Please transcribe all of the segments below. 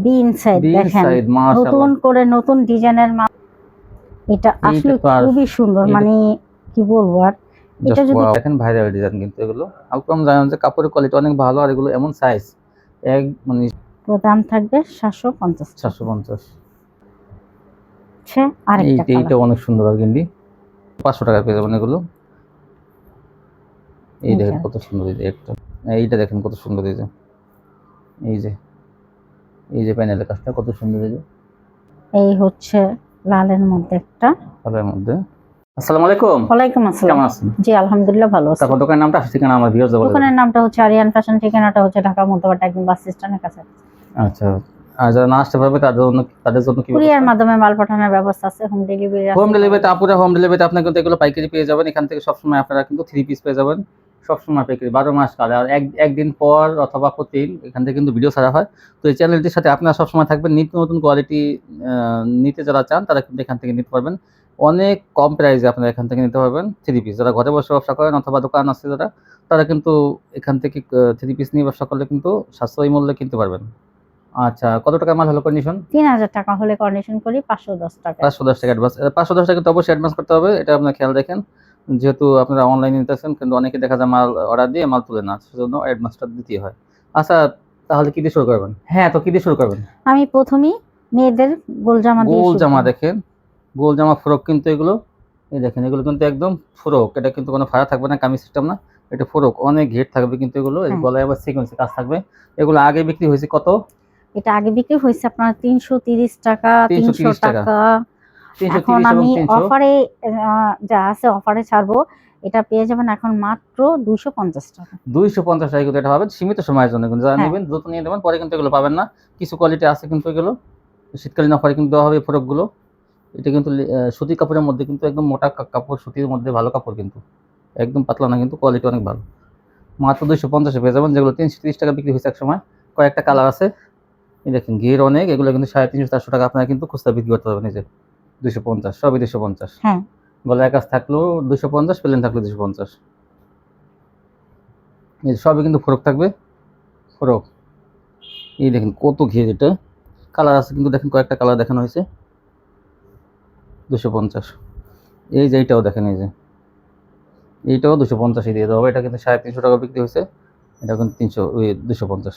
বিন side দেখেন, নতুন করে নতুন ডিজাইনের এটা আসলে খুবই সুন্দর, মানে কি বলবো আর। এটা যদি দেখেন ভাইরাল ডিজাইন, কিন্তু এগুলো আলকম জানেন যে কাপড়ের কোয়ালিটি অনেক ভালো, আর এগুলো এমন সাইজ এক মানে দাম থাকবে 750 আরেকটা এইটা অনেক সুন্দর আর গিন্ডি 500 টাকা পেয়ে যাবেন এগুলো। এই দেখেন কত সুন্দর, এই যে একটা এইটা দেখেন কত সুন্দর, এই যে প্যানেলের কাজটা কত সুন্দর। এই হচ্ছে লালের মধ্যে একটা, লালের মধ্যে। আসসালামু আলাইকুম। ওয়ালাইকুম আসসালাম, কেমন আছেন? জি আলহামদুলিল্লাহ ভালো আছি। তারপর দোকানের নামটা ঠিকানা আমার ভিউয়ার্স বলে। দোকানের নামটা হচ্ছে আরিয়ান ফ্যাশন, ঠিকানাটা হচ্ছে ঢাকা মধ্যপাড়া একদম বাস স্ট্যান্ডের কাছে। আচ্ছা, আর যারা না আসতে পারবে তাদের জন্য কি কুরিয়ার মাধ্যমে মাল পাঠানোর ব্যবস্থা আছে, হোম ডেলিভারি আছে। হোম ডেলিভারিতে আপুরা হোম ডেলিভারিতে আপনারা কিন্তু এগুলো পাইকারি পেয়ে যাবেন। এখান থেকে সবসময় আপনারা কিন্তু 3 পিস পেয়ে যাবেন, সবসময় পাইকারি 12 মাস কালে। আর একদিন পর অথবা প্রতিদিন এখান থেকে কিন্তু ভিডিও ছাড়া হয়। তো এই চ্যানেলটির সাথে আপনারা সবসময় থাকবেন। নিত্য নতুন কোয়ালিটি নিতে যারা চান তারা কিন্তু এখান থেকে নিতে পারবেন, অনেক কম প্রাইসে আপনারা এখান থেকে নিতে পারবেন 3 পিস। যারা ঘরে বসে ব্যবসা করেন অথবা দোকান আছে যারা, তারা কিন্তু এখান থেকে 3 পিস নিয়ে ব্যবসা করলে কিন্তু সাশ্রয়ী মূল্যে কিনতে পারবেন। আচ্ছা, কত টাকা মাল হলো কন্ডিশন? 3000 টাকা হলে কন্ডিশন করি 510 টাকা। 510 টাকা অ্যাডভান্স। 510 টাকা তো অবশ্যই অ্যাডভান্স করতে হবে, এটা আপনারা খেয়াল রাখেন। যেহেতু আপনারা অনলাইনে নিতেছেন, কিন্তু অনেকে দেখা যায় মাল অর্ডার দিয়ে মাল তুলে না, সেজন্য অ্যাডভান্সটা দিতেই হয়। আচ্ছা, তাহলে কি দিয়ে শুরু করবেন? হ্যাঁ, তো কি দিয়ে শুরু করবেন? আমি প্রথমেই মেয়েদের গোল জামা দিয়ে গোল জামা দেখেন, গোল জামা ফ্রক কিন্তু এগুলো। এই দেখেন এগুলো কিন্তু একদম ফ্রক, এটা কিন্তু কোনো ফাড়া থাকবে না, কামিজ সিস্টেম না, এটা ফ্রক, অনেক ঘের থাকবে কিন্তু এগুলো। এই গলায় আবার সিকোয়েন্সের কাজ থাকবে। এগুলো আগে বিক্রি হয়েছে কত? এটা আগে বিক্রি হয়েছে আপনার 330 টাকা, 300 টাকা। এখন আমি অফারে যা আছে অফারে ছাড়বো, এটা পেয়ে যাবেন এখন মাত্র 250 টাকা। 250 টাকা কিন্তু এটা পাবেন সীমিত সময়ের জন্য, কিন্তু যারা নেবেন দ্রুত নিয়ে নেবেন, পরে কিন্তু এগুলো পাবেন না। কিছু কোয়ালিটি আছে কিন্তু এগুলো শীতকালীন অফারে কিন্তু দেওয়া হবে ফ্রকগুলো। এটা কিন্তু সুতি কাপড়ের মধ্যে, কিন্তু একদম মোটা কাপড়, সুতির মধ্যে ভালো কাপড়, কিন্তু একদম পাতলা না, কিন্তু কোয়ালিটি অনেক ভালো। মাত্র 250 পেয়ে যাবেন, যেগুলো 330 টাকা বিক্রি হয়েছে এক সময়। কয়েকটা কালার আছে, এই দেখেন ঘের অনেক, এগুলো কিন্তু 350-400 টাকা আপনারা কিন্তু খুচরা বিক্রি করতে পারবেন। এই যে 250, সবই 250। হ্যাঁ, গলায় কাজ থাকলো 250, প্লেন থাকলো 250। এই সবই কিন্তু ফ্রক থাকবে, ফ্রক। এই দেখেন কত ঘের, এটা কালার আছে কিন্তু, দেখেন কয়েকটা কালার দেখানো হয়েছে। 250। এই যে এইটাও দেখেন, এই যে এইটাও 250 দিয়ে দেওয়া হবে। এটা কিন্তু 350 টাকা বিক্রি হয়েছে, এটা কিন্তু 250।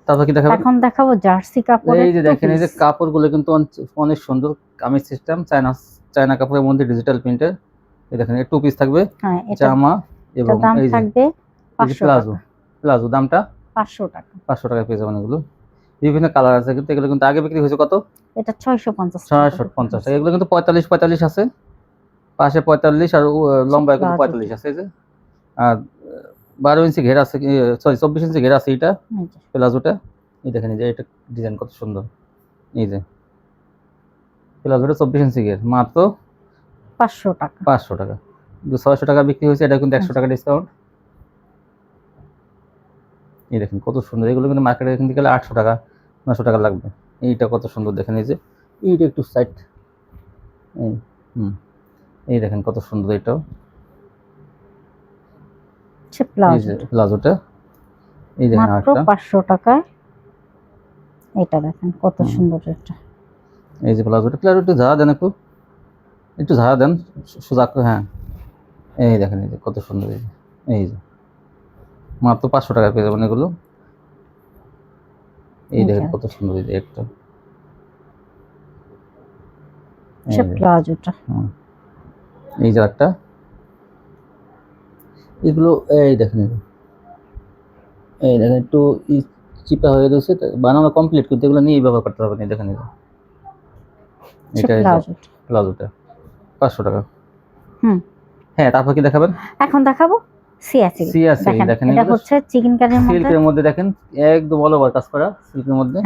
তারপর কি দেখাবো? এখন দেখাবো জার্সি কাপড়। এই যে দেখেন, এই যে কাপড়গুলো কিন্তু অনেক সুন্দর, কামিজ সিস্টেম, চায়না কাপড়ের মধ্যে ডিজিটাল প্রিন্টের। এই দেখেন টু পিস থাকবে, জামা এবং এই যে প্লাজো দামটা 500 টাকা। 500 টাকা পেয়ে যাবেন এগুলো। বিভিন্ন কালার আছে কিন্তু, এগুলো কিন্তু আগে বিক্রি হয়েছে কত? এটা 650 টাকা। এগুলো কিন্তু 45 আছে, পাশে 45 আর লম্বায় কিন্তু 45 আছে। এই যে আর 12 ইঞ্চি ঘের আছে, সরি 24 ইঞ্চি ঘের আছে এটা প্লাজোটা। এই দেখেন, এই যে এটা ডিজাইন কত সুন্দর, এই যে প্লাজোটা 24 ইঞ্চি ঘের, মাত্র 500 টাকা। 500 টাকা। 600 টাকা বিক্রি হয়েছে, এটা কিন্তু 100 টাকা ডিসকাউন্ট। এই দেখেন কত সুন্দর, এগুলো কিন্তু মার্কেটে কিনতে গেলে 800 টাকা 900 টাকা লাগবে। এইটা কত সুন্দর দেখেন, এই যে এইটা একটু সাইড, এই দেখেন কত সুন্দর, এটাও প্লাজোটা। এই দেখেন মাত্র 500 টাকায়, এটা দেখেন কত সুন্দর। এটা এই যে প্লাজোটা একটু ঝাড়া দেন, একটু ঝাড়া দেন সোজা করে। হ্যাঁ, এই দেখেন, এই যে কত সুন্দর, এই যে মাত্র 500 টাকা পেয়ে যাবেন এগুলো। এই দেখেন কত সুন্দর, এই যে একটা প্লাজোটা, এই যে একটা, এগুলো এই দেখেন, একটু চিপা হয়ে রয়েছে, বানানো কমপ্লিট, কিন্তু এগুলো নিয়ে ব্যবহার করতে হবে না। দেখেন এটা প্লাজোটা 500 টাকা। হ্যাঁ, তারপর কি দেখাবেন? এখন দেখাবো সিয়াসি। দেখেন এটা হচ্ছে চিকেন কারির মধ্যে, সিল্কের মধ্যে দেখেন একদম অল ওভার কাজ করা, সিল্কের মধ্যে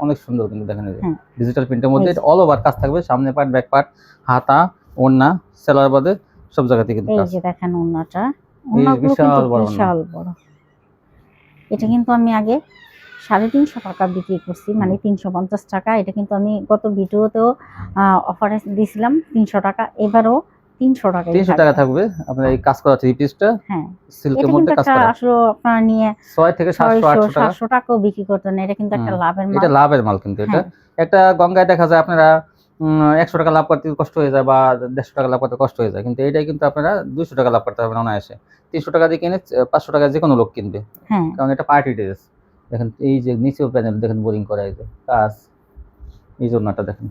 অনেক সুন্দর কিন্তু। দেখেন এই যে ডিজিটাল প্রিন্টের মধ্যে, এটা অল ওভার কাজ থাকবে, সামনে পার্ট, ব্যাক পার্ট, হাতা, ওড়না, সেলার বাদে সব জায়গাতে কিন্তু কাজ। এই যে দেখেন ওড়নাটা, ওড়নাগুলো কিন্তু বিশাল বড়। এটা কিন্তু আমি আগে 350 টাকা বিক্রি করছি, মানে 350 টাকা। এটা কিন্তু আমি গত ভিডিওতেও অফারে দিয়েছিলাম 300 টাকা, এবারও 300 টাকা 300 টাকা থাকবে আপনার এই কাজ করা থ্রি পিসটা। হ্যাঁ, সিল্কের এটা মধ্যে কিন্তু কাজ একটা করা আসলে আপনারা নিয়ে 6 থেকে 700 800 টাকা। 700 টাকাও বিক্রি করতেন, এটা কিন্তু একটা লাভের মাল। এটা লাভের মাল কিন্তু এটা। হ্যাঁ, একটা গঙ্গায় দেখা যায় আপনারা 100 টাকা লাভ করতে কষ্ট হয়ে যায় বা 150 টাকা লাভ করতে কষ্ট হয়ে যায়, কিন্তু এটাই কিন্তু আপনারা 200 টাকা লাভ করতে পারবেন অনায়াসে। 300 টাকা দিয়ে কিনে 500 টাকা যে কোনো লোক কিনবে, হ্যাঁ, কারণ এটা পার্টি ড্রেস। দেখেন এই যে নিচেও প্যানেল দেখেন বোরিং করা, এই যে কাজ, এই জন্যটা দেখেন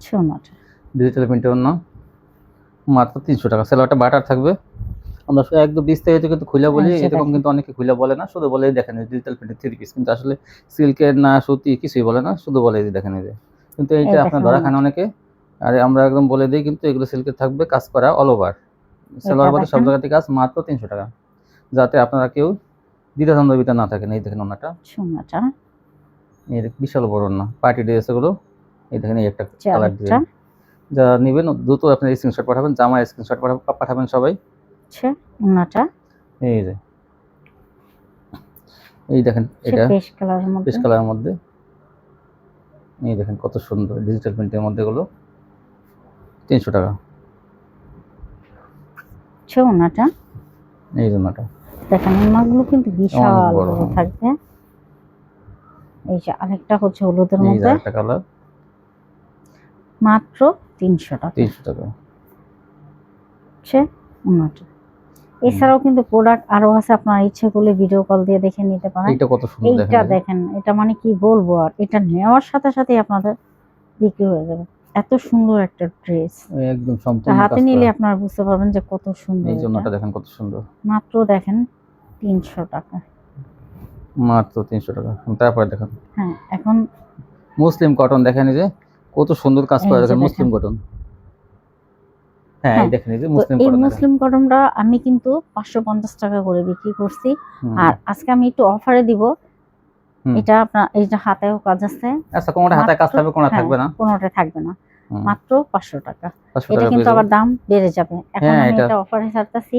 সোনাটা ডিজিটাল প্রিন্টের জন্য মাত্র 300 টাকা। সেলোয়ারটা বাটার থাকবে। আমরা একদম বিস্তারিত কিন্তু খুলে বলি, এই যে এরকম দেখেন। কিন্তু অনেকে খুলে বলে না, শুধু বলে দেখেন ডিজিটাল প্রিন্টের থ্রি পিস, কিন্তু আসলে সিল্কের না সুতি কিছুই বলে না, শুধু বলে যে দেখেন এই যে। কিন্তু এইটা এই আপনার দেখেন ধরা খান ওনাটা। অনেকে, আর আমরা একদম বলে দিই কিন্তু এগুলো সিল্কের থাকবে, কাজ করা অল ওভার, সেলোয়ার এটা বাদে সব দেখেন জায়গাতে কাজ, মাত্র 300 টাকা, যাতে আপনারা কেউ দ্বিধাদ্বন্দ্বিতা না থাকেন। এই দেখেন ওনাটা, সোনাটা এর বিশাল বড় না পার্টি ড্রেস এগুলো। এই দেখেন এই একটা যে কালার আরেকটা ডিজাইন, যা নেবেন দ্রুত আপনার স্ক্রিনশট পাঠাবেন, জামার স্ক্রিনশট পাঠাবেন সবাই। হচ্ছে ওনাটা, এই যে এই দেখেন সে এটা পেস্ট কালারের মধ্যে। পেস্ট কালারের মধ্যে, এই দেখেন কত সুন্দর ডিজিটাল প্রিন্টের মধ্যে গুলো, 300 টাকা। হচ্ছে ওনাটা, এই জন্যটা দেখেন এই মাছগুলো কিন্তু বিশাল অনেক বড়। বড় থাকবে। এই যে আরেকটা হচ্ছে হলুদের এই যে মধ্যে, একটা কালার, মাত্র 300 টাকা 300 টাকা। হচ্ছে ওনাটা। এছাড়াও কিন্তু প্রোডাক্ট আরো আছে, আপনার ইচ্ছে করলে ভিডিও কল দিয়ে দেখে নিতে পারেন। এইটা কত সুন্দর দেখেন, এইটা দেখেন, এটা মানে কি বলবো, আর এটা নেওয়ার সাথে সাথে আপনাদের বিক্রি হয়ে যাবে। এত সুন্দর একটা ড্রেস, একদম সম্পূর্ণ হাতে কাজ নিলে করা। আপনারা বুঝতে পারবেন যে কত সুন্দর। এই এটা জন্যটা দেখেন কত সুন্দর, মাত্র দেখেন 300 টাকা। মাত্র 300 টাকা। তারপরে দেখেন হ্যাঁ, এখন মুসলিম কটন, দেখেন এই যে কত সুন্দর কাজ করা, এই যে দেখেন দেখেন। মুসলিম কটন। হ্যাঁ, এই হ্যাঁ, দেখেন এই যে তো মুসলিম এই কটন। মুসলিম কটনটা আমি কিন্তু 550 টাকা করে বিক্রি করছি। হুম, আর আজকে আমি একটু অফারে দিব। হুম। এটা আপনার এই যে হাতেও কাজ আছে, আচ্ছা, কোনটা হাতে কাজ মাত্র, থাকবে, কোনটা হ্যাঁ, থাকবে না। কোনোটা থাকবে না, হুম, মাত্র 500 টাকা। 500 এটা টাকা কিন্তু পেয়ে যাবেন। আবার দাম বেড়ে যাবে, এখন হ্যাঁ, আমি এটা এটা অফারে ছাড়তেছি,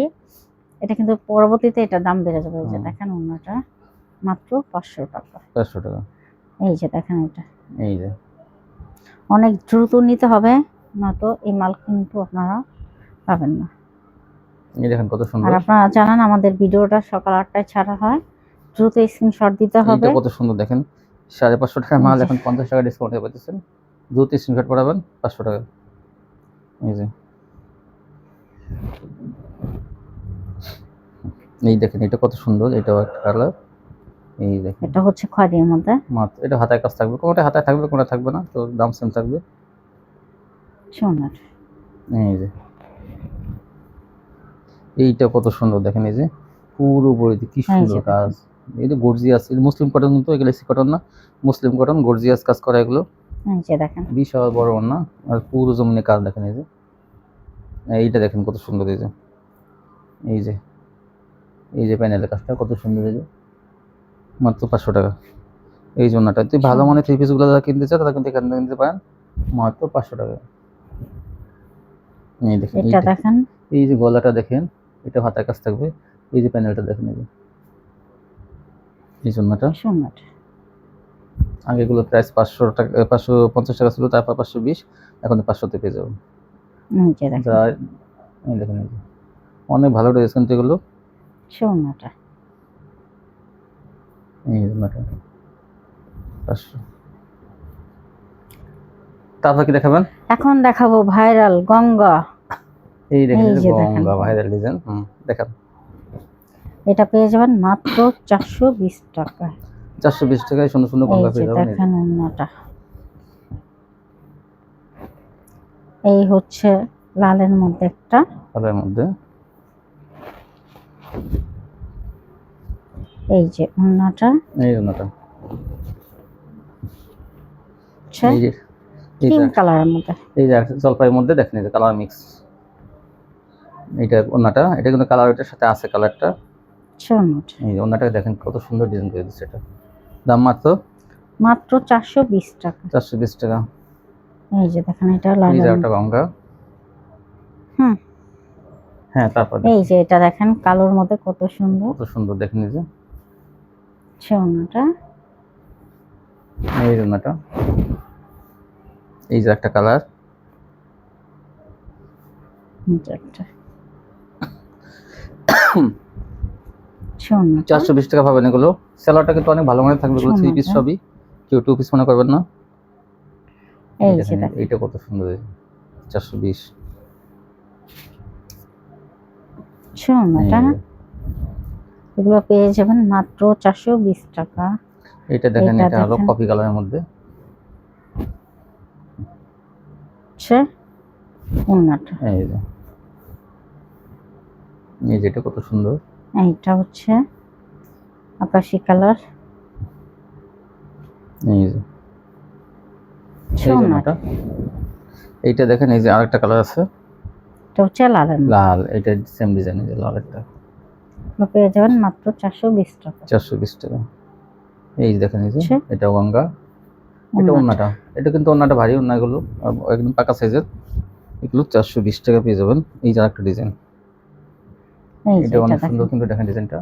এটা কিন্তু পরবর্তীতে এটা দাম বেড়ে যাবে। এই যে হুম। দেখেন ওনাটা, মাত্র 500 টাকা। 500 টাকা। এই যে দেখেন এটা এই যে অনেক দ্রুত নিতে হবে, নয়তো এই মাল কিন্তু আপনারা পাবেন না। এই দেখেন কত আর সুন্দর, আপনারা জানেন আমাদের ভিডিওটা সকাল 8টায় ছাড়া হয়, দ্রুত স্ক্রিনশট দিতে হবে। এইটা কত সুন্দর দেখেন, 550 টাকার মাল এই যে এখন 50 টাকা ডিসকাউন্টে পাচ্ছেন, দ্রুত স্ক্রিনশট পাঠাবেন 500 টাকা। এই যে এই দেখেন এটা কত সুন্দর, এটাও একটা কালার। এই দেখেন এটা হচ্ছে খয়েরির মধ্যে, মাত্র, এটা হাতায় কাজ থাকবে, কোনটা হাতায় থাকবে কোনটা থাকবে না, তো দাম সেম থাকবে। সোনার। এই যে এইটা কত সুন্দর দেখেন, এই যে পুরো বডিতে কি এই সুন্দর যে কাজ। এটা গর্জিয়াস, এটা মুসলিম কটন, কিন্তু এগুলো এসি কটন না, মুসলিম কটন, গর্জিয়াস কাজ করা এগুলো। এই যে দেখেন বিশাল বড় ওড়না, আর পুরো জমিনে কাজ দেখেন। এই যে এইটা দেখেন কত সুন্দর, এই যে এই যে এই যে প্যানেলের কাজটা কত সুন্দর, এই যে মাত্র 500 টাকা। এই জন্যটা তুই ভালো মানের থ্রি পিসগুলো যারা কিনতে চায় তারা কিন্তু এখান থেকে নিতে পারেন, মাত্র 500 টাকা। এই দেখেন এটা দেখেন, এই যে গলাটা দেখেন, এটা হাতার কাজ থাকবে। এই যে প্যানেলটা দেখেন, এই যে এই জন্যটা। সোনার। আগে এগুলো প্রাইস 500 টাকা, 550 টাকা ছিল, তারপর 520, এখন 500-তে পেয়ে যাবেন। এই যে দেখেন যা এই দেখেন, এই যে অনেক ভালো ড্রেস কিন্তু এগুলো। সোনাটা। এই জন্যটা 500। তারপর কি দেখাবেন? এখন দেখাবো ভাইরাল গঙ্গা। এই দেখেন, এই এই যে যে দেখেন, গঙ্গা ভাইরাল ডিজাইন। দেখান। এটা পেয়ে যাবেন মাত্র 420 টাকা। 420 টাকায় সুন্দর সুন্দর এই গঙ্গা যে পেয়ে যাবেন। এই যে দেখেন ওড়নাটা, এই হচ্ছে লালের মধ্যে একটা, কালারের মধ্যে। এই যে ওড়নাটা এই জন্যটা হচ্ছে এই যে এই ক্রিম যে কালারের মধ্যে। এই যে জলপাইয়ের মধ্যে দেখেন, এই যে কালার মিক্স। এইটা ওড়নাটা, এটা কিন্তু কালার এটার সাথে আছে কালারটা। সোনাটা এই যে ওড়নাটা দেখেন কত সুন্দর ডিজাইন করে দিচ্ছে। এটা দাম মাত্র মাত্র 420 টাকা। 420 টাকা। এই যে দেখেন এটা এই যে লালের একটা মধ্যে। গঙ্গা। হুম, হ্যাঁ, তারপর এই যে এটা দেখেন কালোর মধ্যে কত সুন্দর কত সুন্দর দেখেন, এই যে সোনাটা। এই জন্যটা। এই যে একটা কালার, একটা শোন 420 টাকা পাবেন এগুলো। সেলারটা কিন্তু অনেক ভালো মানের থাকবে, এগুলো 3 পিস সবই, কেউ 2 পিস মনে করবেন না। এই যে দেখেন দেখেন এইটা কত সুন্দর, 420। শোন এটা না, এগুলো পেয়ে যাবেন মাত্র 420 টাকা। এটা দেখেন, এটা এটা হলো দেখেন। কফি কালারের মধ্যে। ওন্নাটা এই যে এটা কত সুন্দর। এইটা হচ্ছে আকাশি কালার। এই যে ওন্নাটা। এইটা দেখেন, এই যে আরেকটা কালার আছে, এটা হচ্ছে লাল। এটা সেম ডিজাইন, এই যে লাল একটা, পেয়ে যাবেন মাত্র 420 টাকা। 420 টাকা। এই যে দেখেন, এই যে আচ্ছা। এটা গঙ্গা, এটা ওন্নাটা। এটা কিন্তু ওন্নাটা ভারী ওন্না, এগুলো একদম পাকা সাইজের, এগুলো 420 টাকা পেয়ে যাবেন। এই যে আরেকটা ডিজাইন, এটা অনেক সুন্দর কিন্তু, দেখেন ডিজাইনটা।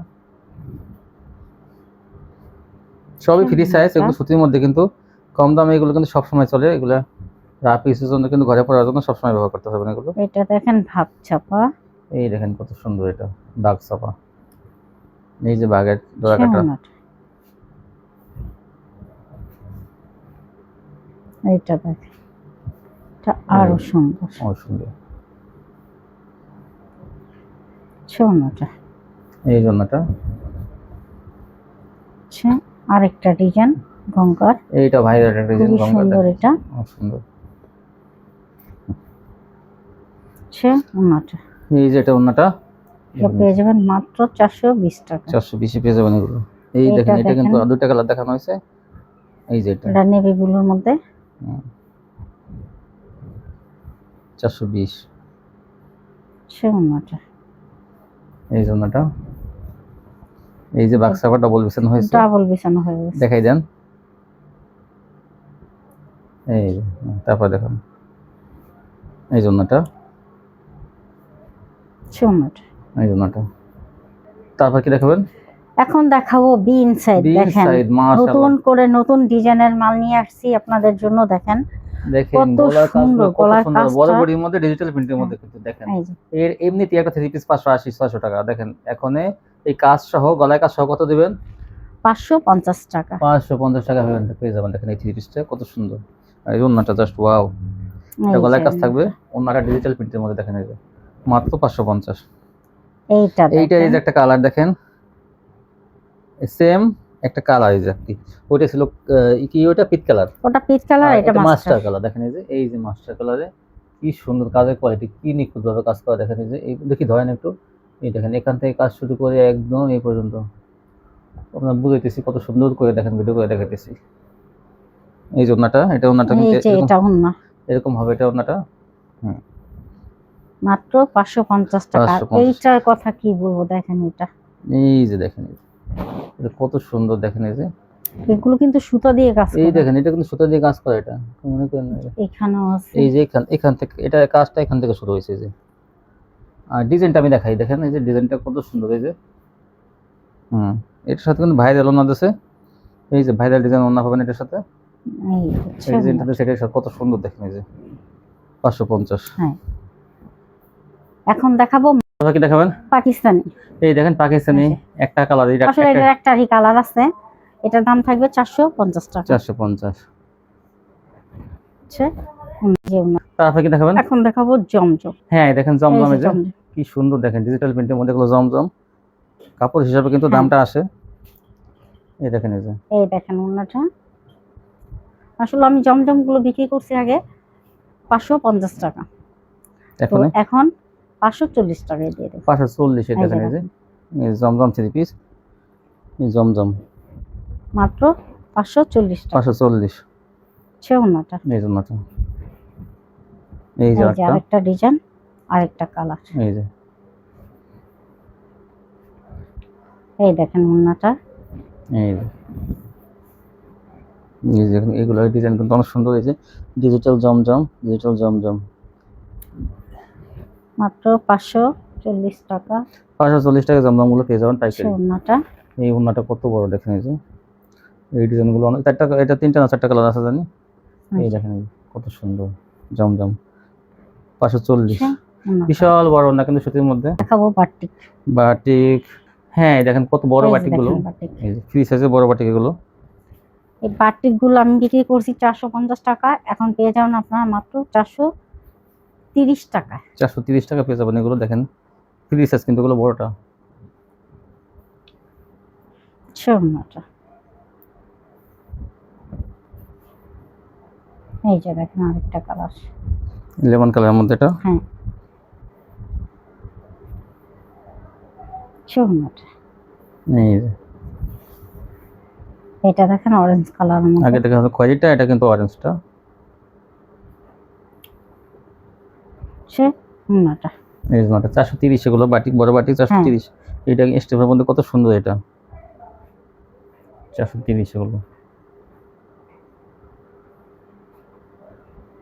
সবই ফ্রি সাইজ, এগুলো সুতির মধ্যে, কিন্তু কম দামে এগুলো কিন্তু সবসময় চলে। এগুলো রাফ ইউজের জন্য কিন্তু ঘরে পরার জন্য সবসময় ব্যবহার করতে হবে এগুলো। এটা দেখেন ভাব ছাপা। এই দেখেন কত সুন্দর, এটা দাগ ছাপা। এই যে বাগের ডোরা কাটা। এইটা দেখেন, এটা আরো সুন্দর, সুন্দর। সোনাটা এই জন্যটা আরেকটা ডিজাইন গঙ্গার, এইটা ভাইরাল একটা ডিজাইন গঙ্গার, সুন্দর। এটা সুন্দর। ওন্নাটা, এই যে এটা ওন্নাটা, পেয়ে যাবেন মাত্র 420 টাকা। 420 পেয়ে যাবেন এগুলো। এই দেখেন, এটা কিন্তু দুইটা কালার দেখানো হয়েছে। এই যে এটা নেভি ব্লুর মধ্যে, 420। ওন্নাটা, এই জন্যটা, এই যে বাক্স আবার ডাবল বিছানো হয়েছে, দেখাই দেন। এই তারপর দেখুন, এই জন্যটা, এই জন্যটা। তারপর কি দেখাবেন? এখন দেখাবো বি ইনসাইড। দেখেন নতুন করে নতুন ডিজাইনের মাল নিয়ে আসছি আপনাদের জন্য। দেখেন কত সুন্দর গলার কাজটা, বড় বডির মধ্যে ডিজিটাল প্রিন্টের মধ্যে কিন্তু দেখেন। এর এমনিতে একটা 3 পিস 580-600 টাকা। দেখেন এখন এই কাজ সহ, গলায় কাজ সহ কত দিবেন? 550 টাকা। 550 টাকা পেয়ে যাবেন। দেখেন এই 3 পিসটা কত সুন্দর, আর এই ওন্নাটা জাস্ট ওয়াও। এটা গলায় কাজ থাকবে, ওন্নাটা ডিজিটাল প্রিন্টের মধ্যে। দেখেন এই যে মাত্র 550। এইটা এই যে একটা কালার দেখেন, সেম একটা কালার। এই যে ওইটা ছিল কি, ওটা পিট কালার, ওটা পিট কালার, এটা মাস্টার কালার। দেখেন এই যে মাস্টার কালারে কি সুন্দর কাজের কোয়ালিটি, কি নিখুঁত ভাবে কাজ করা। দেখেন এই যে দেখি ধরেন একটু, এই দেখেন এখান থেকে কাজ শুরু করে একদম এই পর্যন্ত আপনার বুঝাইতেছি কত সুন্দর করে। দেখেন ভিডিও করে দেখাইতেছি। এই যে ওন্নাটা, এটা ওন্নাটা কিন্তু এরকম হবে। এটা ওন্নাটা মাত্র 550 টাকা। এইটার কথা কি বলবো, দেখেন এটা, এই যে দেখেন এটা কত সুন্দর। দেখেন এই যে এগুলো কিন্তু সুতা দিয়ে কাজ করা। এই দেখেন এটা কিন্তু সুতা দিয়ে কাজ করা। এটা মনে করেন এখানেও আছে, এই যে এখান থেকে, এটা কাজটা এখান থেকে শুরু হয়েছে। যে আর ডিজাইনটা আমি দেখাই, দেখেন এই যে ডিজাইনটা কত সুন্দর। এই যে এটার সাথে কিন্তু ভাইরাল ওন্না আছে। এই যে ভাইরাল ডিজাইন ওন্না পাবেন এটার সাথে। এই ডিজাইনটাতে সেটার সাথে কত সুন্দর। দেখেন এই যে 550। হ্যাঁ, এখন দেখাবো কি দেখাবেন? পাকিস্তানি। এই দেখেন পাকিস্তানি একটা কালার, আসলে এটার একটারই কালার আছে। এটার দাম থাকবে 450 টাকা। 450। তারপর কি দেখাবেন? এখন দেখাবো জমজম। হ্যাঁ দেখেন জমজম, এই যে কি সুন্দর। দেখেন ডিজিটাল প্রিন্টের মধ্যে এগুলো জমজম। কাপড় হিসাবে কিন্তু দামটা আসে। এই দেখেন এই দেখেন ওন্নাটা। আসলে আমি জমজম গুলো বিক্রি করছি আগে 550 টাকা, এখন 540 টাকায় দিয়ে দেব। 540। এই দেখেন এই জমজম 3 পিস, এই জমজম মাত্র 540 টাকা। 540। ওন্নাটা, এই ওন্নাটা, এই যে আরেকটা ডিজাইন, আরেকটা কালার। এই যে এই দেখেন ওন্নাটা। এই দেখেন এগুলো ডিজাইন কিন্তু অনেক সুন্দর হয়েছে। ডিজিটাল জমজম, ডিজিটাল জমজম মাত্র 540 টাকা। 540 টাকা জমজম গুলো পেয়ে যাবেন পাইকারি। ওন্নাটা, এই ওন্নাটা কত বড়। দেখেন এই ডিজাইন গুলো অনেক, এটা 3টা না 4টা কালার আছে জানি। এই দেখেন কত সুন্দর জমজম। 540। ওড়নাটা। বিশাল বড় ওড়না কিন্তু সুতির মধ্যে। দেখাবো বাটিক। বাটিক, হ্যাঁ দেখেন কত বড় এই যে বাটিক গুলো, দেখেন বাটিক। এই যে ফ্রি সাইজের বড় বাটিক এগুলো। এই বাটিক গুলো আমি বিক্রি করছি 450 টাকা, এখন পেয়ে যাবেন আপনারা মাত্র 430 টাকা। 430 টাকা পেয়ে যাবেন এগুলো। দেখেন ফ্রি সাইজ কিন্তু এগুলো বড়টা। ওড়নাটা এই যে দেখেন আরেকটা কালার, লেমন কালারের মধ্যে এটা। হ্যাঁ ওড়নাটা। এই যে এটা দেখেন অরেঞ্জ কালারের মধ্যে। আগে দেখা যাচ্ছে খয়েরিটা, এটা কিন্তু অরেঞ্জটা। ওড়নাটা এই যে ওটা 430 এগুলো বাটিক, বড় বাটিক 430। এটা স্টেপের মধ্যে কত সুন্দর, এটা 430 এগুলো।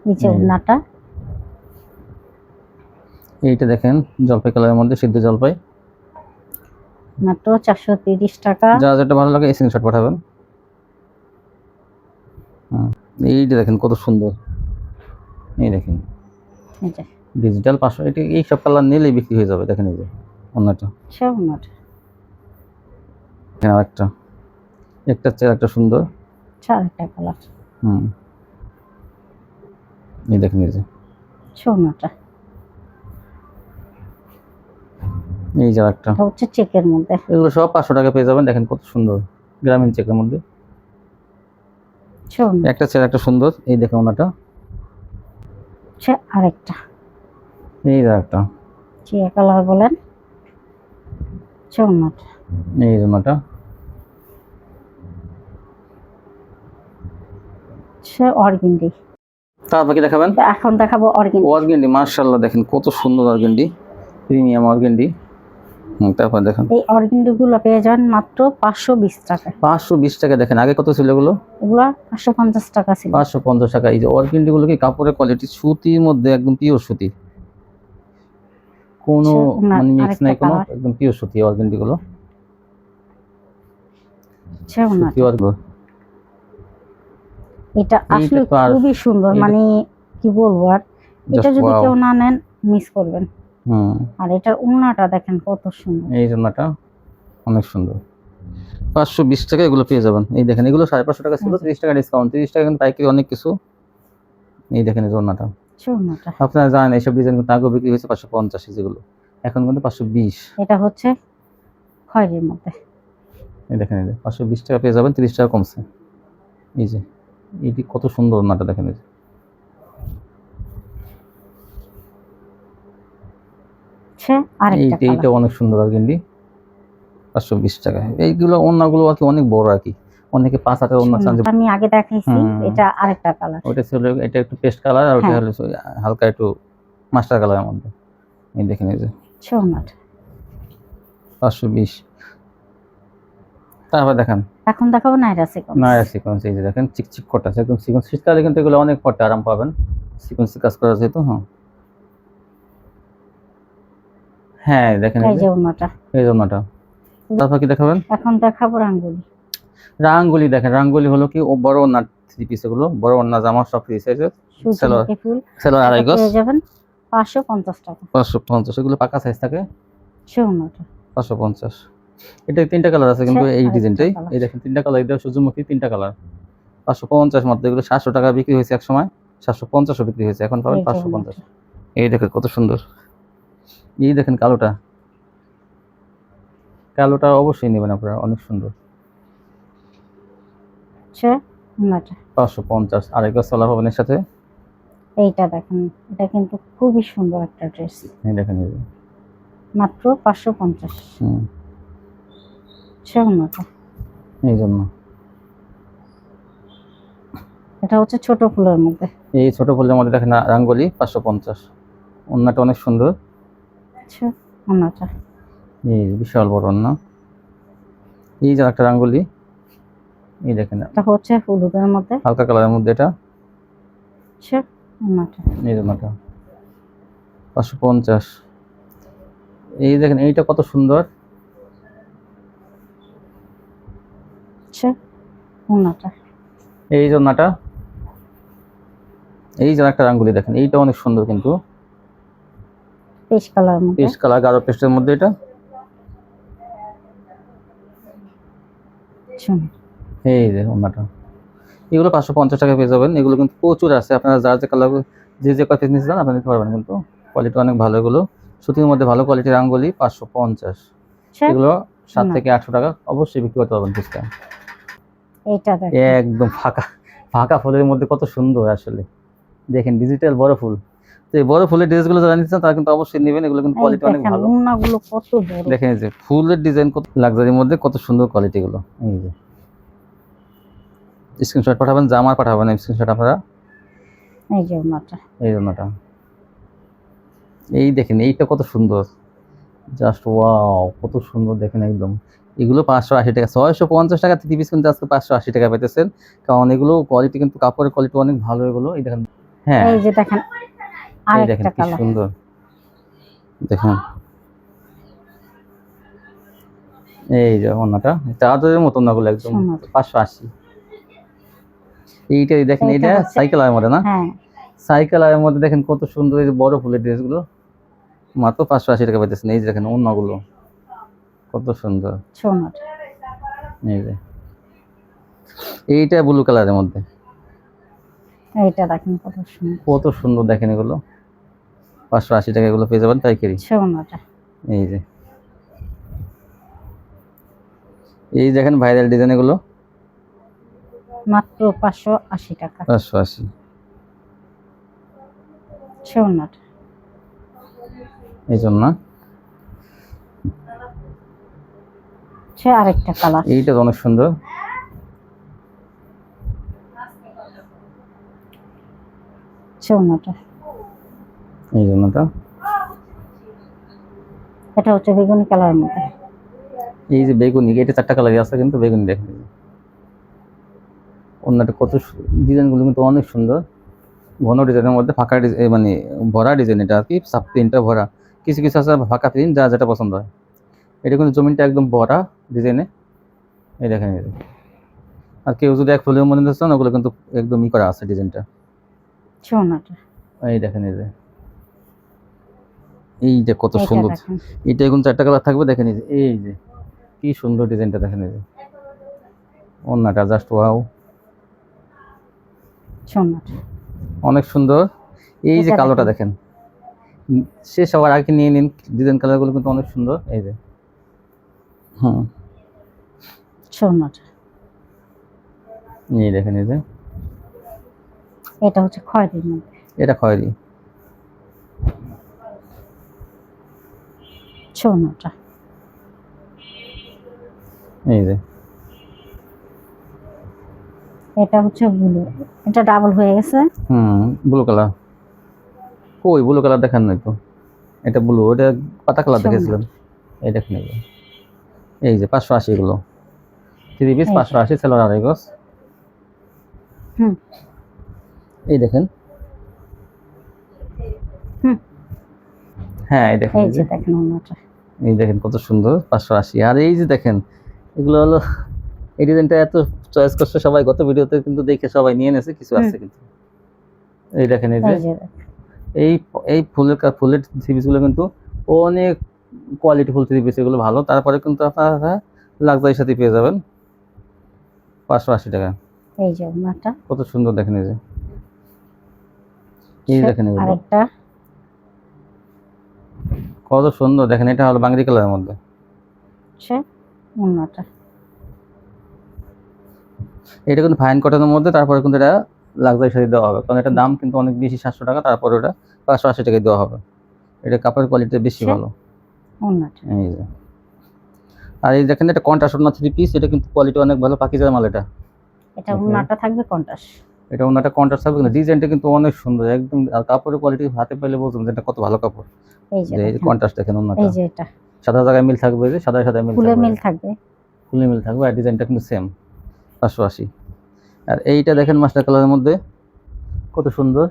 নিচে ওড়নাটা। এইটা দেখেন জলপাই কালারের মধ্যে, সিদ্ধ জলপাই, মাত্র 430 টাকা। যা যেটা ভালো লাগে স্ক্রিনশট পাঠাবেন। এইটা দেখেন কত সুন্দর, এই দেখেন এই যে ডিজিটাল 500। এটা এই সব কালার নিলেই বিক্রি হয়ে যাবে। দেখেন এই যে অন্যটা, ওড়নাটা এখানে আরেকটা, একটা চেয়ে একটা সুন্দর। আরেকটা কালার। এই দেখেন এই যে ওড়নাটা এই যে একটা, এটা হচ্ছে চেকের মধ্যে। এগুলো সব 500 টাকা পেয়ে যাবেন। দেখেন কত সুন্দর গ্রামীণ চেকের মধ্যে, একটা চেয়ে একটা সুন্দর। এই দেখেন ওনাটা, আরেকটা এই যে একটা চিয়া কালার বলেন। ওড়নাটা এই যে ওনাটা। অর্গেন্ডি। তারপর কি দেখাবেন? এখন দেখাবো অর্গেন্ডি। অর্গেন্ডি, মাশাআল্লাহ দেখেন কত সুন্দর অর্গেন্ডি, প্রিমিয়াম অর্গেন্ডি। তারপর দেখেন এই অর্গেন্ডি গুলো পেয়ে যাবেন মাত্র 520 টাকা। 520 টাকা। দেখেন আগে কত ছিল এগুলো? এগুলো 550 টাকা ছিল। 550 টাকা। এই যে অর্গেন্ডি গুলো কি কাপড়ের কোয়ালিটি সুতির মধ্যে একদম পিওর সুতি, কোনো মানে মিক্স নাই কোনো, একদম পিওর সুতি অর্গেন্ডি গুলো। এটা আসলে খুবই সুন্দর, মানে কি বলবো আর, এটা যদি কেউ না নেন মিস করবেন। আর এটার ওড়নাটা দেখেন কত সুন্দর, এই ওড়নাটা অনেক সুন্দর। 520 টাকা এগুলো পেয়ে যাবেন। এই দেখেন এগুলো 550 টাকা ছিল, 30 টাকা ডিসকাউন্ট, 30 টাকা কিন্তু পাইকারি অনেক কিছু। এই দেখেন এই ওড়নাটা, আপনারা জানেন এইসব ডিজাইন কিন্তু আগে বিক্রি হয়েছে 550, যেগুলো এখন কিন্তু 520। এটা হচ্ছে খয়েরির মধ্যে। এই দেখেন এই যে 520 টাকা পেয়ে যাবেন, 30 টাকা কমছে। এই যে এটি কত সুন্দর ওড়নাটা দেখেন, এই যে এইটা অনেক সুন্দর অর্গেন্ডি, 520 টাকা। এইগুলো ওড়নাগুলো আর কি অনেক বড় আর কি, অনেকে 5 হাতের ওড়না চান। আমি আগে দেখাইছি, এটা আরেকটা কালার। ওটা ছিল, এটা একটু পেস্ট কালার, আর ওটা হলো হালকা একটু মাস্টার কালারের মধ্যে। এই দেখেন এই যে 520। তারপর দেখেন এখন দেখাবো নাইরা সিকোয়েন্স। নাইরা সিকোয়েন্স, এই যে দেখেন চিকচিক কটা আছে একদম সিকোয়েন্স। শীতকালে কিন্তু এগুলো অনেক পড়তে আরাম পাবেন, সিকোয়েন্স কাজ করা আছে তো। হ্যাঁ দেখেন এই যে ওড়নাটা, এই যে ওড়নাটা। তারপর কি দেখাবেন? এখন দেখাবো রাঙ্গুলি। রাঙ্গুলি দেখেন, রাঙ্গুলি হলো কি ও বড় ওড়না, থ্রি পিস এগুলো বড় ওড়না, জামা সব ফ্রি সাইজের। সেলোয়ার আড়াই গজ, পেয়ে যাবেন 550 টাকা। 550 এগুলো পাকা সাইজ থাকে। ওড়নাটা 550। এটা 3টা কালার আছে কিন্তু এই ডিজাইনটাই। এই দেখেন 3টা কালার, এটা সূর্যমুখী 3টা কালার। 550 মাত্র। এগুলো 700 টাকা বিক্রি হয়েছে এক সময়, 750 বিক্রি হয়েছে, এখন পাবেন 550। এই দেখেন কত সুন্দর। এই দেখেন কালোটা, কালোটা অবশ্যই নেবেন আপনারা, অনেক সুন্দর। 550 আড়াই গজ সোলা পাবেন এর সাথে। এইটা দেখেন, এটা কিন্তু খুবই সুন্দর একটা ড্রেস। এই দেখেন এই যে মাত্র 550। এই জন্য এটা হচ্ছে ছোট ফুলের মধ্যে। এই ছোট ফুলের মধ্যে দেখেন রাঙ্গুলি 550। ওড়নাটা অনেক সুন্দর। ওড়নাটা এই বিশাল বড় ওড়না। এই যে একটা রাঙ্গুলি, এই দেখেন এটা হচ্ছে হলুদের মধ্যে, হালকা কালারের মধ্যে। এটা ওড়নাটা, এই ওড়নাটা 550। এই দেখেন এইটা কত সুন্দর, ওড়নাটা এই যে ওড়নাটা। এই যে একটা রাঙ্গুলি দেখেন, এইটা অনেক সুন্দর কিন্তু পেস্ট কালার মধ্যে, পেস্ট কালার গাঢ় পেস্টের মধ্যে এটা। এই যে ওনাটা, এগুলো 550 টাকা পেয়ে যাবেন। এগুলো কিন্তু প্রচুর আছে, আপনারা যার যে কালার যে কয় পিস নিতে চান আপনি নিতে পারবেন, কিন্তু কোয়ালিটি অনেক ভালো। এগুলো সুতির মধ্যে ভালো কোয়ালিটির আঙ্গুলি 550। এগুলো 7 থেকে 800 টাকা অবশ্যই বিক্রি করতে পারবেন পিসটা। এইটা দেখেন একদম ফাঁকা ফাঁকা ফুলের মধ্যে কত সুন্দর আসলে, দেখেন ডিজিটাল বড় ফুল। তো এই বড় ফুলের ড্রেসগুলো যারা নিতে চান তারা কিন্তু অবশ্যই নেবেন, এগুলো কিন্তু কোয়ালিটি অনেক ভালো। ওড়নাগুলো কত বড়, দেখেন এই যে ফুলের ডিজাইন কত লাক্সারির মধ্যে, কত সুন্দর কোয়ালিটি গুলো। এই যে স্ক্রিনশট পাঠাবেন, জামার পাঠাবেন স্ক্রিনশট আপনারা। এই যে ওড়নাটা, এই জন্যটা এই দেখেন এইটা কত সুন্দর, জাস্ট ওয়াও কত সুন্দর দেখেন একদম। এগুলো 580 টাকা, 650 টাকা 3 পিস কিন্তু আজকে 580 টাকা পেতেছেন, কারণ এগুলো কোয়ালিটি কিন্তু কাপড়ের কোয়ালিটি অনেক ভালো এগুলো। এই দেখেন, হ্যাঁ এই যে দেখেন এই দেখেন আরেকটা কি কালার, সুন্দর দেখেন। এই যে ওনাটা চাদরের মতন না, গুলো একদম 580। এইটাই দেখেন, এটা সাইকেল আয়ের মধ্যে না, হ্যাঁ সাইকেল আয়ের মধ্যে দেখেন কত সুন্দর। এই যে বড় ফুলের ড্রেসগুলো মাত্র 580 টাকা পেতেছেন। এই যে দেখেন ওড়নাগুলো কত সুন্দর, সোনাটা, এই যে এইটা ব্লু কালারের মধ্যে এইটা দেখেন কত সুন্দর, কত সুন্দর দেখেন। এগুলো 580 টাকা এগুলো পেয়ে যাবেন পাইকারি। সোনাটা, এই যে এই দেখেন ভাইরাল ডিজাইন, এগুলো মাত্র 580 টাকা। 580। সোনাটা, এই জন্য সে আরেকটা কালার, এইটা অনেক সুন্দর। সোনাটা, এই জন্যটা এটা হচ্ছে বেগুনি কালারের মধ্যে। এই যে বেগুনি, এটা 4টা কালারই আছে কিন্তু বেগুনি দেখেন। অন্যটা কত ডিজাইনগুলো কিন্তু অনেক সুন্দর, ঘন ডিজাইনের মধ্যে ফাঁকা ডিজাইন, মানে ভরা ডিজাইন। এটা আর কি সাব প্রিন্টটা ভরা, কিছু কিছু আছে ফাঁকা প্রিন্ট, যা যেটা পছন্দ হয়। এটা কিন্তু জমিনটা একদম ভরা ডিজাইনে। এই দেখেন, এই আর কেউ যদি এক ফুলের মনে চান ওগুলো কিন্তু একদম ই করা আছে ডিজাইনটা। সোনাটা, এই দেখেন, এই যে এইটা কত এটা সুন্দর। দেখেন এটা এখন 4টা কালার থাকবে, দেখেন এই যে কি সুন্দর ডিজাইনটা দেখেন। এই যে ওন্নাটা জাস্ট ওয়াও, সোনাটা, অনেক সুন্দর। এই যে এটা কালোটা দেখেন। দেখেন, শেষ হওয়ার আগে নিয়ে নিন, ডিজাইন কালারগুলো কিন্তু অনেক সুন্দর। এই যে হুম, সোনাটা, এই দেখেন, এই যে এটা হচ্ছে খয়েরির মধ্যে, এটা খয়েরি। সোনাটা, এই যে এটা হচ্ছে ব্লু, এটা ডাবল হয়ে গেছে। ব্লু কালার, কই ব্লু কালার দেখান নাই তো। এটা ব্লু, ওটা পাতা কালার দেখেছিলাম। এই দেখেন, এই যে 580 এগুলো 3 পিস 580, সেলোয়ার আড়াই গজ। এই দেখেন, হ্যাঁ এই দেখেন, এই যে দেখেন ওনাটা, এই দেখেন কত সুন্দর 580। আর এই যে দেখেন এগুলো হলো, এই ডিজাইনটা এত চয়েস করছে সবাই, গত ভিডিওতে কিন্তু দেখে সবাই নিয়ে নেছে, কিছু আছে কিন্তু। এই দেখেন, এই যে এই এই ফুলের থ্রি পিসগুলো কিন্তু অনেক কোয়ালিটি ফুল থ্রি পিস, এগুলো ভালো। তারপরে কিন্তু আপনারা লাক্সারির সাথে পেয়ে যাবেন 580 টাকা। এই যে ওনাটা কত সুন্দর দেখেন, এই যে এই দেখেন এগুলো আরেকটা কত সুন্দর দেখেন। এটা হলো বাঙ্গি কালারের মধ্যে, ওনাটা এটা কিন্তু ফাইন কটনের মধ্যে। তারপরে কিন্তু এটা লাক্সারি সাথে দেওয়া হবে, কারণ এটার দাম কিন্তু অনেক বেশি, 700 টাকা। তারপরে ওটা 580 টাকায় দেওয়া হবে। এটা কাপড়ের কোয়ালিটি বেশি ভালো। ওনাটা এই যে আর এই দেখেন, এটা কন্ট্রাস্ট ওনা থ্রি পিস, এটা কিন্তু কোয়ালিটি অনেক ভালো, পাকিজার মাল। এটা এটা ওনাটা থাকবে কন্ট্রাস্ট, এটা ওনাটা কন্ট্রাস্ট থাকবে, কিন্তু ডিজাইনটা কিন্তু অনেক সুন্দর একদম। আর কাপড়ের কোয়ালিটি হাতে পেলে বুঝবেন যে এটা কত ভালো কাপড়। এই যে এই কন্ট্রাস্ট দেখেন ওনাটা, এই যে এটা সাদা জায়গায় মিল থাকবে, যে সাদা সাদা মিল ফুলে থাকবে, মিল থাকবে, ফুলে মিল থাকবে। আর ডিজাইনটা কিন্তু সেম 580। আর এইটা দেখেন মাস্টার কালারের মধ্যে কত সুন্দর,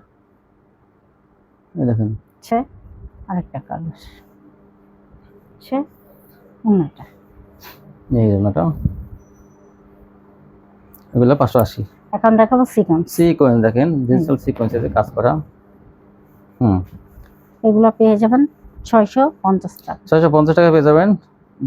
এই দেখেন আরেকটা কালার ওনাটা, এই ওনাটা, এগুলো 580। এখন দেখাবো সিকোয়েন্স দেখেন, ডিজিটাল সিকোয়েন্সে কাজ করা। এগুলো পেয়ে যাবেন 650 টাকা। 650 টাকা পেয়ে যাবেন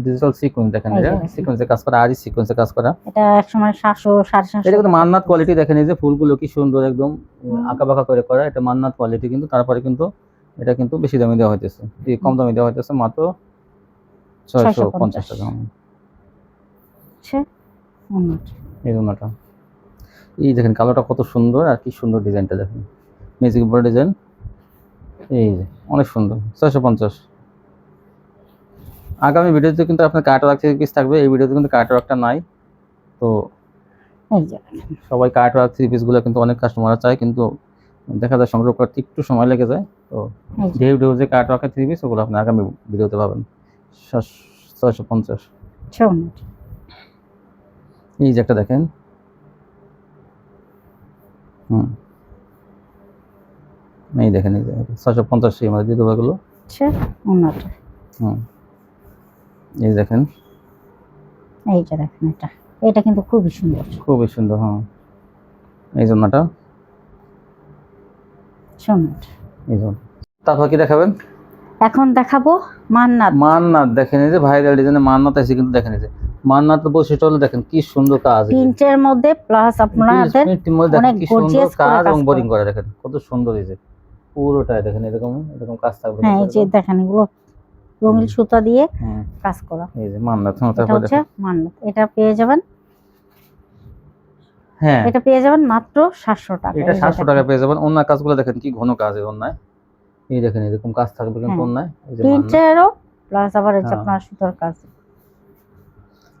ডিজিটাল সিকোয়েন্স। দেখেন এই যে এটা দেখেন। সিকোয়েন্সে কাজ করা, আরই সিকোয়েন্সে কাজ করা। এটা একসময় 700 750 এটা কিন্তু মান্নাত টাকা। কোয়ালিটি। দেখেন এই যে ফুলগুলো কি সুন্দর একদম হুম। আঁকা বাঁকা করে করা, এটা মান্নাত কোয়ালিটি। কিন্তু তারপরে কিন্তু এটা কিন্তু বেশি দামে দেওয়া হইতেছে, এই কম দামে দেওয়া হইতেছে মাত্র 650 টাকা। আচ্ছা, এই জন্যটা এই দেখেন কালোটা কত সুন্দর, আর কি সুন্দর ডিজাইনটা দেখেন, ম্যাজিক বড় ডিজাইন। এই যে অনেক সুন্দর, 650। আগামী ভিডিওতে কিন্তু আপনার কাটওয়ার্ক থ্রি পিস থাকবে, এই ভিডিওতে কিন্তু কাটওয়ার্কটা নাই। তো এই যে সবাই কাটওয়ার্ক থ্রি পিসগুলো কিন্তু অনেক কাস্টমাররা চায়, কিন্তু দেখা যায় সংগ্রহ করতে একটু সময় লেগে যায়। তো এই যে যে কাটওয়ার্কের থ্রি পিস ওগুলো আপনি আগামী ভিডিওতে পাবেন। 650। এই যে একটা দেখেন, এই দেখেন এই যে 650 এই মধ্যে দিয়ে দেবো এগুলো। আচ্ছা, ওনাটা এই দেখেন, এই যে দেখেন এটা, এটা কিন্তু খুবই সুন্দর, খুবই সুন্দর। এই জন্যটা সুন্দর। এই জন্য। তারপর কি দেখাবেন? এখন দেখাবো মান্নাত। মান্নাত দেখেন এই যে ভাইরাল ডিজাইনে মান্নাত আছে, কিন্তু দেখেন এই যে মান্নাতের বৈশিষ্ট্য হলো দেখেন কি সুন্দর কাজ, প্রিন্টের মধ্যে প্লাস আপনাদের অনেক কি সুন্দর গর্জিয়াস কাজ এবং বোরিং করা। দেখেন কত সুন্দর, এই যে পুরোটাই দেখেন এরকম এরকম কাজ থাকবে। হ্যাঁ, এই যে দেখেন এগুলো রঙিন সুতা দিয়ে কাজ করা। এই যে মান্নাত, এটা হচ্ছে মান্নাত। এটা পেয়ে যাবেন, হ্যাঁ এটা পেয়ে যাবেন মাত্র 700 টাকা। এটা 700 টাকা পেয়ে যাবেন। অন্য কাজগুলো দেখেন কি ঘন কাজ এর অন্যায়, এই দেখেন এরকম কাজ থাকবে কিন্তু অন্যায়। এই যে প্রিন্টেরও প্লাস আবার এই যে আপনার সুতার কাজ।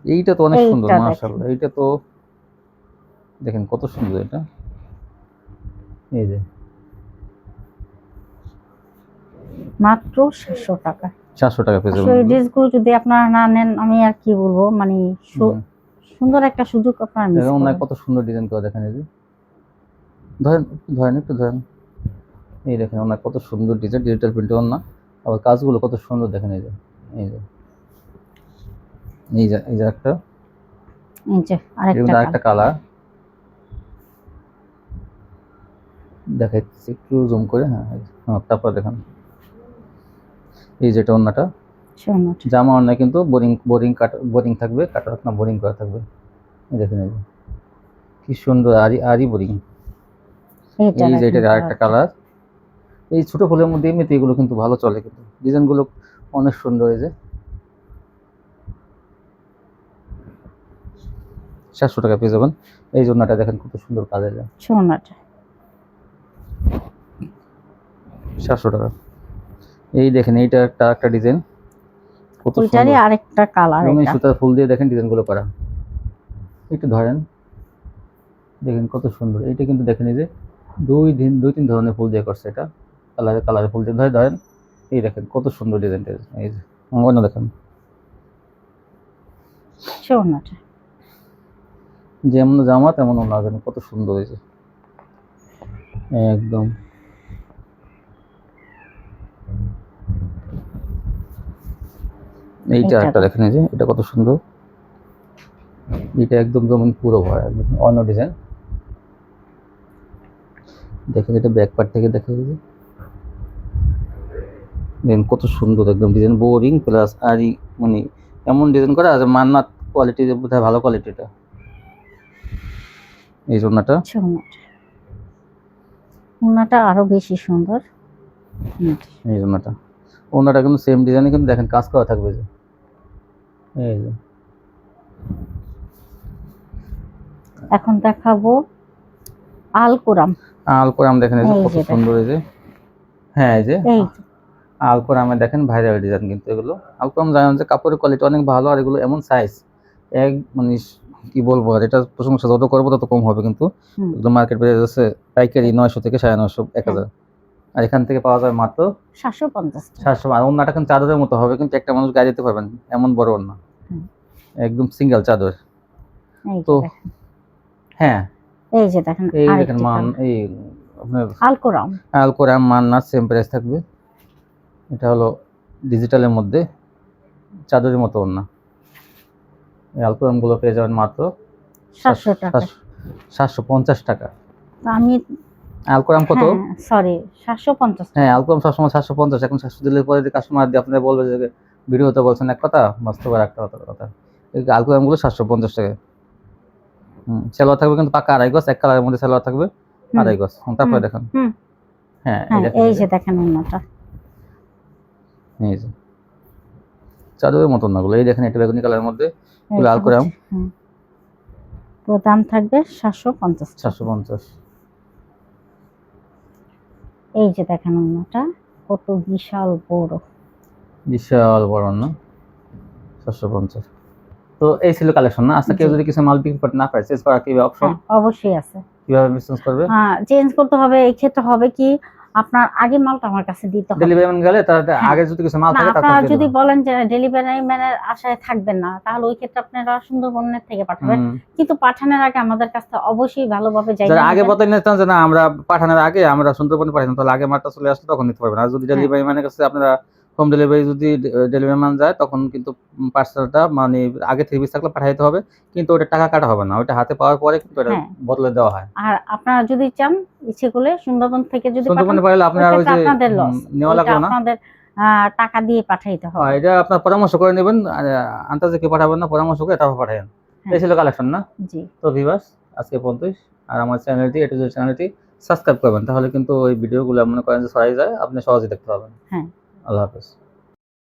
এইটা তো অনেক সুন্দর মাশাআল্লাহ। এইটা তো দেখেন কত সুন্দর এটা। এই যে মাত্র 700 টাকা। 700 টাকা পেয়ে যাবেন। এই ড্রেসগুলো যদি আপনারা না নেন, আমি আর কি বলবো, মানে সুন্দর একটা সুযোগ আপনারা মিস করবেন। অনেক কত সুন্দর ডিজাইন করা দেখেন, এই যে ধরেন ধরেন একটু ধরেন, এই দেখেন অনেক কত সুন্দর ডিজাইন, ডিজিটাল প্রিন্টে না, আবার কাজগুলো কত সুন্দর দেখেন। এই যে এই যে এই যে এই যে একটা, এই যে আরেকটা কালার দেখাচ্ছি একটু জুম করে। তারপর দেখেন এই যেটা অন্যটা জামা অন্য কিন্তু বোরিং থাকবে, কাটা না বোরিং করা থাকবে। দেখেন এই যে কি সুন্দর আরি বোরিং। এই যে এটা আরেকটা কালার। এই ছোট ফুলের মধ্যে এমনিতে এগুলো কিন্তু ভালো চলে, কিন্তু ডিজাইনগুলো অনেক সুন্দর। এই যে 700 টাকা পেয়ে যাবেন। এই জন্যটা দেখেন কত সুন্দর কাজ, এই যে 700 টাকা। এই দেখেন এইটা একটা ডিজাইন, কত সুন্দর। আরেকটা কালার, রঙিন সুতার ফুল দিয়ে দেখেন ডিজাইনগুলো করা। একটু ধরেন দেখেন কত সুন্দর। এইটা কিন্তু দেখেন এই যে দুই তিন ধরনের ফুল দিয়ে করছে, এটা কালারে ফুল দিয়ে ধরেন। এই দেখেন কত সুন্দর ডিজাইনটা। এই যে অন্য দেখেন যেমন জামা তেমন অন্য, কত সুন্দর হয়েছে একদম। এইটা একটা দেখেন এই যে এটা কত সুন্দর। এটা একদম যেমন পুরো ভরা অন্য ডিজাইন। দেখেন এটা ব্যাক পার্ট থেকে দেখেন কত সুন্দর একদম ডিজাইন, বোরিং প্লাস আরি, মানে এমন ডিজাইন করা আছে মান্নাত কোয়ালিটি, বোধহয় ভালো কোয়ালিটিটা। এই জন্যটা ওনাটা আরো বেশি সুন্দর। এই জন্যটা ওনাটা কিন্তু সেম ডিজাইনে কিন্তু দেখেন কাজ করা থাকবে। যে এই যে এখন দেখাবো আল কোরাম। দেখেন এই যে কত সুন্দর। এই যে হ্যাঁ এই যে আল কোরামে দেখেন ভাইরাল ডিজাইন, কিন্তু এগুলো আল কোরাম জানেন যে কাপড়ের কোয়ালিটি অনেক ভালো, আর এগুলো এমন সাইজ মানে কি বলবো, আর এটা প্রশংসা যত করবো তত কম হবে। কিন্তু এগুলো মার্কেট প্রাইস আছে পাইকারি 900 থেকে 950 1000, আর এখান থেকে পাওয়া যায় মাত্র 750। আর ওন্নাটা কিন্তু চাদরের মতো হবে, কিন্তু একটা মানুষ গায়ে দিতে পারবেন এমন বড় ওন্না, একদম সিঙ্গেল চাদর। তো হ্যাঁ এই যে দেখেন এই আপনার আল কোরাম মান্নাত সেম প্রাইস থাকবে। এটা হলো ডিজিটালের মধ্যে চাদরের মতো ওন্না। এই আল কোরামগুলো পেয়ে যাবেন মাত্র 750 টাকা। আমি আলকোরাম কত? সরি 750 হ্যাঁ, আলকোরাম সবসময় 750, এখন 700 দিলে পরে কাস্টমার দিয়ে আপনারা বলবে যে ভিডিওতে বলছেন এক কথা, বাস্তবে একটা কথা। এই আলকোরাম গুলো 750 টাকা। সালোয়ার থাকবে কিন্তু পাকা 2.5 গজ, এক কালারের মধ্যে সালোয়ার থাকবে 2.5 গজ। তারপরে দেখেন, হ্যাঁ এই যে দেখেন ওন্নাটা, এই যে চাদরের মতন না গুলো, এই দেখেন এটা বেগুনি কালারের মধ্যে, এগুলো আলকোরাম। তো দাম থাকবে 750 টাকা। 750। এই যে দেখেন ওন্নাটা কত বিশাল বড়, বিশাল বড় না, 750। তো এই ছিল কালেকশন না। আচ্ছা, কেউ যদি কিছু মাল বিক্রি করতে না পারে, চেঞ্জ করার কি অপশন? অবশ্যই আছে। কিভাবে চেঞ্জ করবে? চেঞ্জ করতে হবে। এই ক্ষেত্রে হবে কি, আপনার আগে মালটা আমার কাছে দিতে হবে। ডেলিভারি ম্যান গেলে তার আগে যদি কিছু মাল থাকে তারপর আপনারা যদি বলেন যে ডেলিভারি ম্যানের আশায় থাকবেন না, তাহলে ওই ক্ষেত্রে আপনারা সুন্দরবনের থেকে পাঠাবেন, কিন্তু পাঠানোর আগে আমাদের কাছে অবশ্যই ভালোভাবে যারা আগে বলতে নিতেন যে না আমরা পাঠানোর আগে আমরা সুন্দরবনে পাঠাতাম, তাহলে আগে মালটা চলে আসলে তখন নিতে পারবেন। আর যদি ডেলিভারি ম্যানের কাছে আপনারা হোম ডেলিভারি, যদি ডেলিভারি ম্যান যায় তখন কিন্তু পার্সেলটা মানে আগে 3 পিস থাকলে পাঠাইতে হবে, কিন্তু ওটা টাকা কাটা হবে না, ওটা হাতে পাওয়ার পরে কিন্তু এটা বদলে দেওয়া হয়। আর আপনারা যদি চান ইচ্ছে করলে সুন্দরবন থেকে যদি সুন্দরবনে পাঠালে আপনারা ওই যে আপনাদের লস, নেওয়া লাগবে না, আপনাদের টাকা দিয়ে পাঠাইতে হবে। এটা আপনার পরামর্শ করে নেবেন, আন্দাজে কি পাঠাবেন না পরামর্শ করে তারপর পাঠাবেন। এই ছিল কালেকশন না। জি, তো ভিউয়ার্স আজকে পর্যন্তই। আর আমার চ্যানেলটি চ্যানেলটি সাবস্ক্রাইব করবেন, তাহলে কিন্তু ওই ভিডিওগুলো মনে করেন যে ছড়াই যায়, আপনি সহজেই দেখতে পাবেন। আল্লাহ হাফেজ।